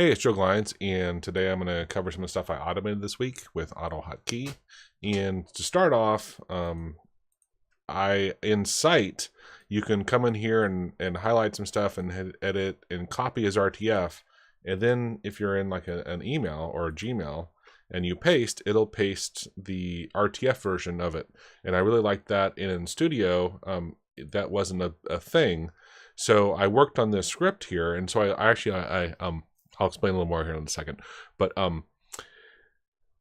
Hey, it's Joe Glines, and today I'm going to cover some of the stuff I automated this week with AutoHotkey. And to start off, in Sight, you can come in here and highlight some stuff and hit edit and copy as RTF. And then if you're in like an email or a Gmail and you paste, it'll paste the RTF version of it. And I really like that. And in Studio, that wasn't a thing. So I worked on this script here, and so I'll explain a little more here in a second. But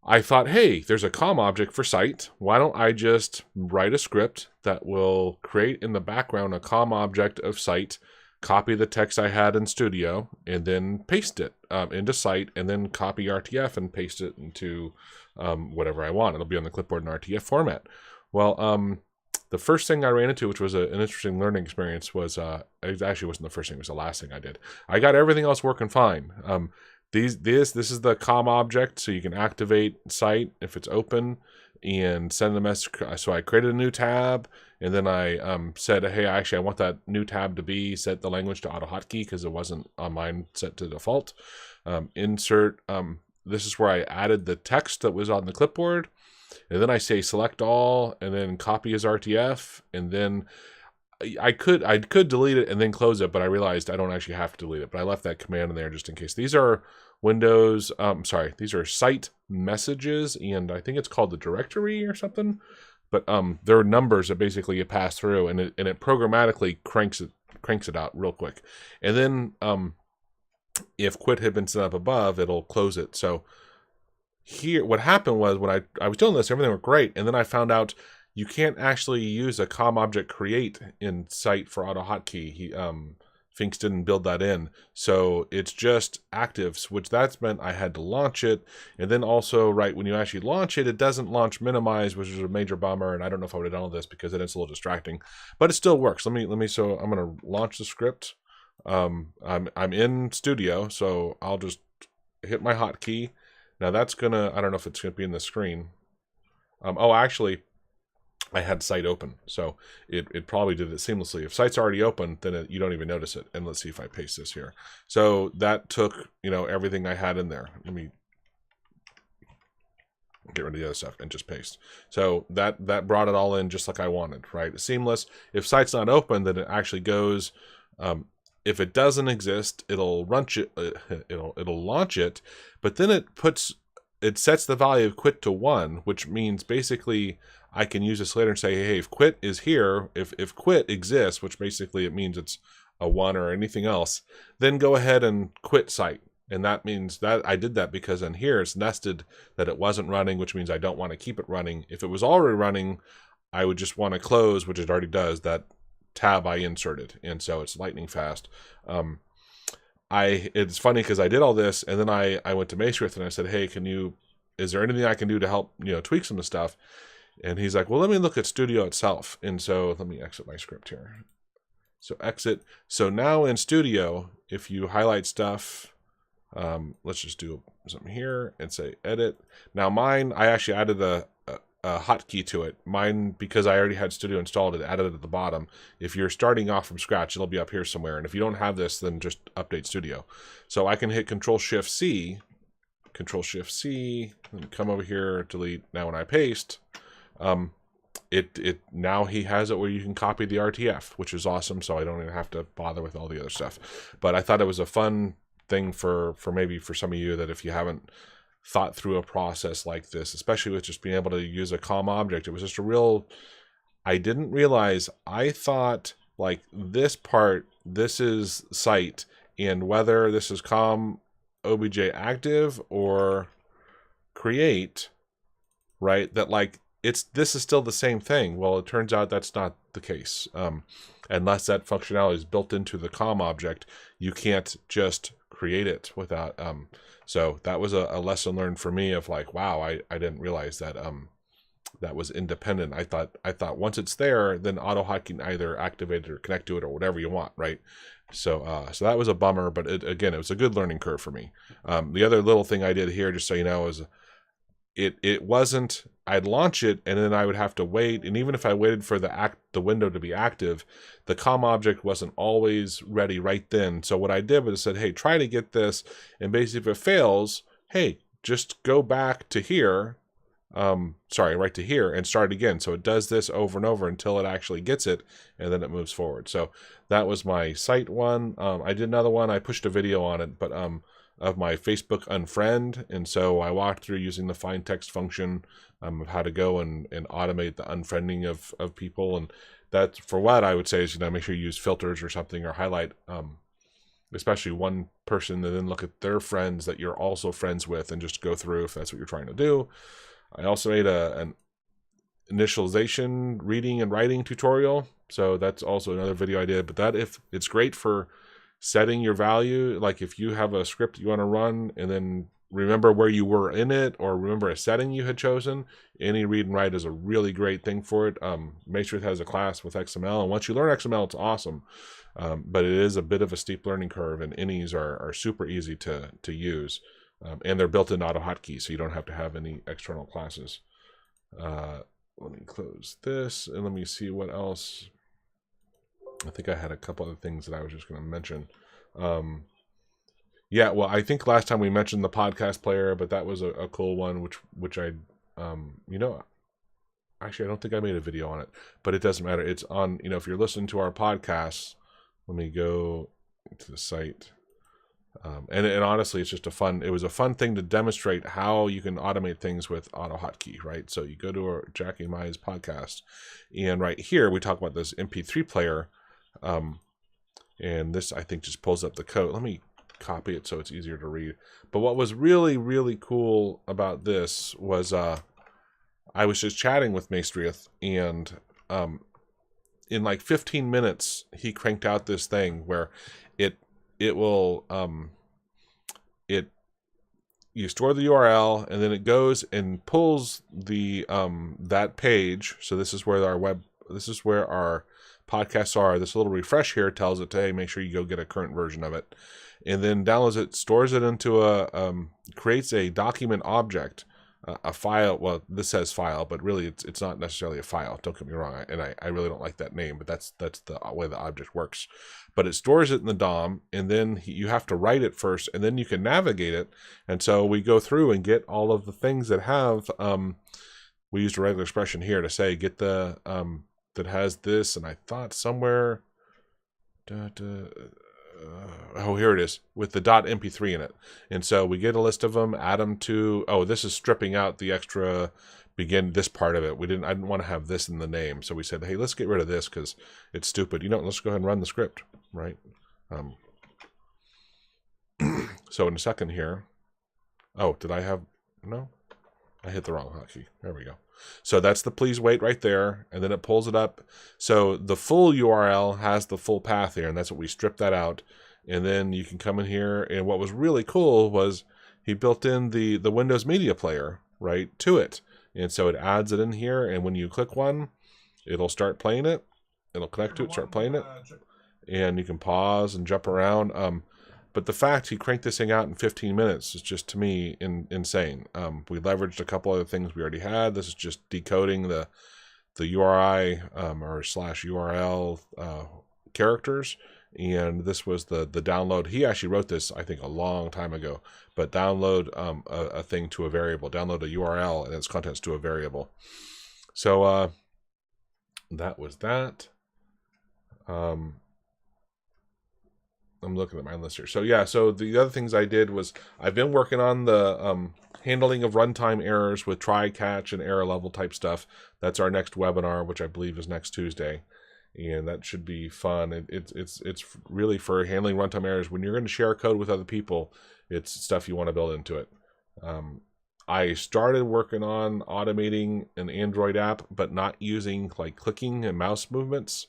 I thought, hey, there's a COM object for Sight. Why don't I just write a script that will create in the background a COM object of Sight, copy the text I had in Studio, and then paste it into Sight, and then copy RTF and paste it into whatever I want. It'll be on the clipboard in RTF format. Well, the first thing I ran into, which was an interesting learning experience, was it actually wasn't the first thing; it was the last thing I did. I got everything else working fine. This is the COM object, so you can activate Sight if it's open and send a message. So I created a new tab, and then I said, hey, I want that new tab to be set the language to AutoHotkey because it wasn't on mine set to default. Insert. This is where I added the text that was on the clipboard. And then I say select all, and then copy as RTF, and then I could delete it and then close it, but I realized I don't actually have to delete it. But I left that command in there just in case. These are Windows. These are Sight messages, and I think it's called the directory or something. But there are numbers that basically you pass through, and it programmatically cranks it out real quick. And then if quit had been set up above, it'll close it. So here, what happened was when I was doing this, everything went great, and then I found out you can't actually use a COM object create in Sight for AutoHotkey. Finks didn't build that in, so it's just active, which that's meant I had to launch it, and then also when you actually launch it, it doesn't launch minimize, which is a major bummer. And I don't know if I would have done all this because then it's a little distracting, but it still works. So I'm gonna launch the script. I'm in Studio, so I'll just hit my hotkey. Now that's gonna, I don't know if it's gonna be in the screen. Actually, I had Sight open, so it probably did it seamlessly. If Sight's already open, then you don't even notice it. And let's see if I paste this here. So that took, everything I had in there. Let me get rid of the other stuff and just paste. So that brought it all in just like I wanted, right? Seamless. If Sight's not open, then it actually goes. If it doesn't exist, it'll launch it. It'll launch it, but then it sets the value of quit to 1, which means basically I can use this later and say, hey, if quit is here, if quit exists, which basically it means it's a 1 or anything else, then go ahead and quit Sight. And that means that I did that because in here it's nested that it wasn't running, which means I don't want to keep it running. If it was already running, I would just want to close, which it already does, that tab I inserted, and so it's lightning fast. It's funny because I did all this, and then I went to Maescript and I said, hey, is there anything I can do to help tweak some of the stuff? And he's like, well, let me look at Studio itself. And so let me exit my script here. So exit. So now in Studio, if you highlight stuff, let's just do something here and say edit. Now mine, I actually added a hotkey to it. Mine, because I already had Studio installed, it added it at the bottom. If you're starting off from scratch, it'll be up here somewhere. And if you don't have this, then just update Studio. So I can hit Control-Shift-C, and come over here, delete. Now when I paste, now he has it where you can copy the RTF, which is awesome. So I don't even have to bother with all the other stuff. But I thought it was a fun thing for maybe for some of you that if you haven't thought through a process like this, especially with just being able to use a COM object, it was just I didn't realize, I thought like this part, this is Sight, and whether this is COM obj active or create, right, that like this is still the same thing. Well, it turns out that's not the case. Unless that functionality is built into the COM object, you can't just create it without so that was a lesson learned for me of like, wow, I didn't realize that that was independent. I thought once it's there, then AutoHotkey can either activate it or connect to it or whatever you want, right? So so that was a bummer, but again, it was a good learning curve for me. The other little thing I did here, just so you know, is it wasn't, I'd launch it and then I would have to wait, and even if I waited for the window to be active, the COM object wasn't always ready right then. So what I did was I said, hey, try to get this, and basically if it fails, hey, just go back to here, right to here, and start again. So it does this over and over until it actually gets it, and then it moves forward. So that was my site one. I did another one, I pushed a video on it, but of my Facebook unfriend, and so I walked through using the find text function of how to go and automate the unfriending of people. And that's for what I would say is, make sure you use filters or something, or highlight especially one person, and then look at their friends that you're also friends with and just go through if that's what you're trying to do. I also made an initialization reading and writing tutorial, so that's also another video I did. But that, if it's great for setting your value, like if you have a script you want to run and then remember where you were in it, or remember a setting you had chosen, any read and write is a really great thing for it. Make sure it has a class with XML, and once you learn XML, it's awesome. But it is a bit of a steep learning curve, and innies are super easy to use, and they're built in AutoHotkey, so you don't have to have any external classes. Let me close this and let me see what else. I think I had a couple other things that I was just going to mention. Yeah, well, I think last time we mentioned the podcast player, but that was a cool one, which I, actually, I don't think I made a video on it, but it doesn't matter. It's on, if you're listening to our podcasts, let me go to the site. And honestly, it's just it was a fun thing to demonstrate how you can automate things with AutoHotkey, right? So you go to our Jackie and Maya's podcast, and right here, we talk about this MP3 player. And this, I think, just pulls up the code. Let me copy it so it's easier to read. But what was really, really cool about this was I was just chatting with Maestriath, and in like 15 minutes, he cranked out this thing where it will you store the URL, and then it goes and pulls the that page. So this is where our podcasts are. This little refresh here tells it to, hey, make sure you go get a current version of it, and then downloads it, stores it into creates a document object, a file. Well, this says file, but really it's not necessarily a file. Don't get me wrong, and I really don't like that name, but that's the way the object works. But it stores it in the DOM, and then you have to write it first, and then you can navigate it. And so we go through and get all of the things that have. We used a regular expression here to say get the that has this, and I thought somewhere. Oh, here it is with the .mp3 in it. And so we get a list of them, add them to. Oh, this is stripping out the extra. Begin this part of it. I didn't want to have this in the name, so we said, hey, let's get rid of this because it's stupid. Let's go ahead and run the script, right? So in a second here. Oh, did I have? No, I hit the wrong hotkey. There we go. So that's the please wait right there, and then it pulls it up. So the full URL has the full path here, and that's what we stripped that out. And then you can come in here, and what was really cool was he built in the Windows Media Player right to it. And so it adds it in here, and when you click one, it'll start playing it. It'll connect to it, start playing it. And you can pause and jump around. But the fact he cranked this thing out in 15 minutes is just, to me, insane. We leveraged a couple other things we already had. This is just decoding the URI or /URL characters. And this was the download. He actually wrote this, I think, a long time ago. But download a thing to a variable. Download a URL and its contents to a variable. So that was that. I'm looking at my list here. So yeah, so the other things I did was I've been working on the handling of runtime errors with try, catch, and error level type stuff. That's our next webinar, which I believe is next Tuesday. And that should be fun. It's really for handling runtime errors. When you're going to share code with other people, it's stuff you want to build into it. I started working on automating an Android app, but not using like clicking and mouse movements.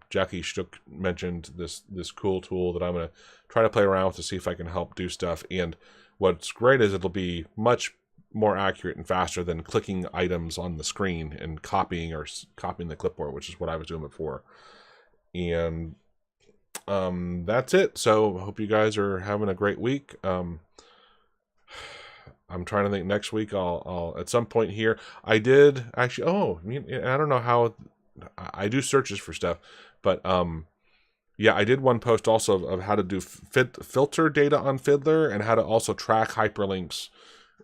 Jackie Shook mentioned this cool tool that I'm going to try to play around with to see if I can help do stuff. And what's great is it'll be much more accurate and faster than clicking items on the screen and copying the clipboard, which is what I was doing before. And that's it. So I hope you guys are having a great week. I'm trying to think. Next week, I'll at some point here. I did actually. Oh, I don't know how I do searches for stuff, but yeah, I did one post also of how to do filter data on Fiddler and how to also track hyperlinks.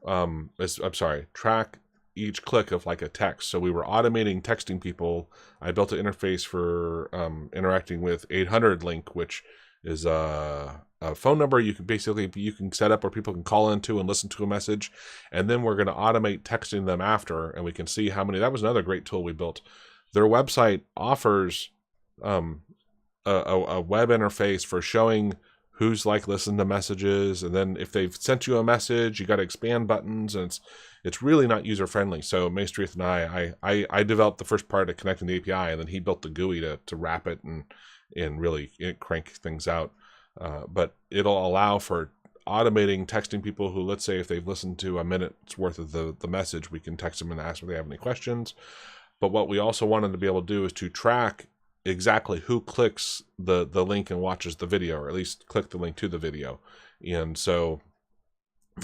I'm sorry, track each click of like a text. So we were automating texting people. I built an interface for interacting with 800 link, which is a phone number you can set up where people can call into and listen to a message, and then we're going to automate texting them after, and we can see how many. That was another great tool we built. Their website offers a web interface for showing who's like listened to messages, and then if they've sent you a message, you got to expand buttons, and it's really not user friendly. So Maestrieth and I developed the first part of connecting the API, and then he built the GUI to wrap it and really crank things out. But it'll allow for automating texting people who, let's say if they've listened to a minute's worth of the message, we can text them and ask if they have any questions. But what we also wanted to be able to do is to track exactly who clicks the link and watches the video, or at least click the link to the video. And so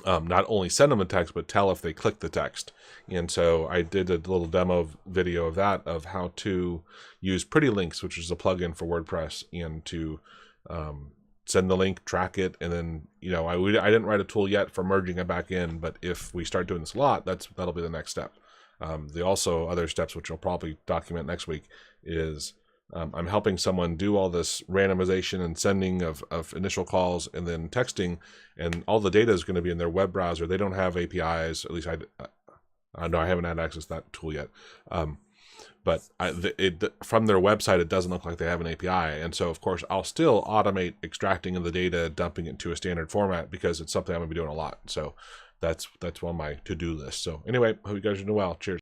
not only send them a text, but tell if they click the text. And so I did a little demo video of that, of how to use Pretty Links, which is a plugin for WordPress, and to send the link, track it, and then, I didn't write a tool yet for merging it back in, but if we start doing this a lot, that'll be the next step. The also other steps, which I'll probably document next week, is I'm helping someone do all this randomization and sending of initial calls and then texting, and all the data is going to be in their web browser. They don't have APIs, at least I know I haven't had access to that tool yet. But from their website, it doesn't look like they have an API. And so, of course, I'll still automate extracting of the data, dumping it into a standard format, because it's something I'm going to be doing a lot. So that's on my to-do list. So anyway, hope you guys are doing well. Cheers.